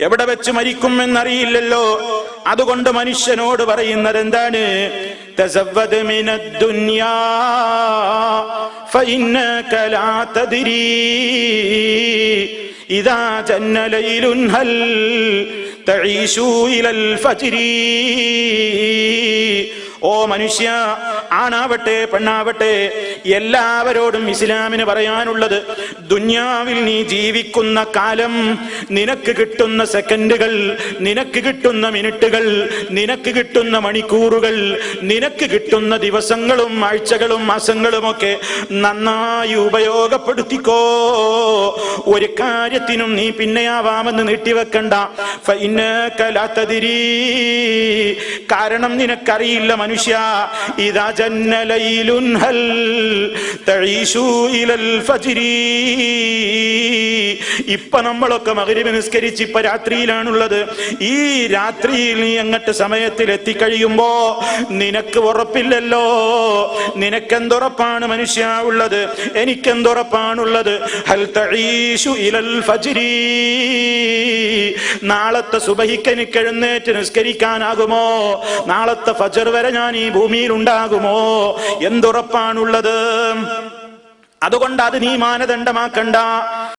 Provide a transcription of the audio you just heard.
എവിടെ വെച്ച് മരിക്കുമെന്നറിയില്ലല്ലോ. അതുകൊണ്ട് മനുഷ്യനോട് പറയുന്നത് എന്താണ്? തസവ്വദ് മിനദ് ദുനിയാ ഫഇന്നക ലാ തദ്രീ ഇദാ ജന്ന ലൈലുൻ ഹൽ തഈശു ഇലൽ ഫജ്രി. ഓ മനുഷ്യ, ആണാവട്ടെ പെണ്ണാവട്ടെ, എല്ലാവരോടും ഇസ്ലാമിന് പറയാനുള്ളത്, ദുനിയാവിൽ നീ ജീവിക്കുന്ന കാലം, നിനക്ക് കിട്ടുന്ന സെക്കൻഡുകൾ, നിനക്ക് കിട്ടുന്ന മിനിറ്റുകൾ, നിനക്ക് കിട്ടുന്ന മണിക്കൂറുകൾ, നിനക്ക് കിട്ടുന്ന ദിവസങ്ങളും ആഴ്ചകളും മാസങ്ങളുമൊക്കെ നന്നായി ഉപയോഗപ്പെടുത്തിക്കോ. ഒരു കാര്യത്തിനും നീ പിന്നെയാവാമെന്ന് നീട്ടിവെക്കണ്ട. ഫഇന്നക ലാ തദ്രീ, കാരണം നിനക്കറിയില്ല മനുഷ്യ. ഇദാ ജന്ന ലൈലുൻ ഹൽ തഈശു ഇലൽ ഫജ്രി. ഇപ്പൊ നമ്മളൊക്കെ മഗ്രിബ് നിസ്കരിച്ച് ഇപ്പൊ രാത്രിയിലാണുള്ളത്. ഈ രാത്രിയിൽ നീ അങ്ങട്ട് സമയത്തിൽ എത്തിക്കഴിയുമ്പോ നിനക്ക് ഉറപ്പില്ലല്ലോ. നിനക്കെന്തുറപ്പാണ് മനുഷ്യ ഉള്ളത്? എനിക്കെന്തുറപ്പാണുള്ളത്? ഹൽ തഈശു ഇലൽ ഫജ്രി, നാളത്തെ സുബഹിക്ക് എനിക്ക് എഴുന്നേറ്റ് നിസ്കരിക്കാനാകുമോ? നാളത്തെ ഫജ്ർ വരെ ഞാൻ ഈ ഭൂമിയിൽ ഉണ്ടാകുമോ? എന്തുറപ്പാണുള്ളത്? അതുകൊണ്ട് അത് നീ മാനദണ്ഡമാക്കണ്ട.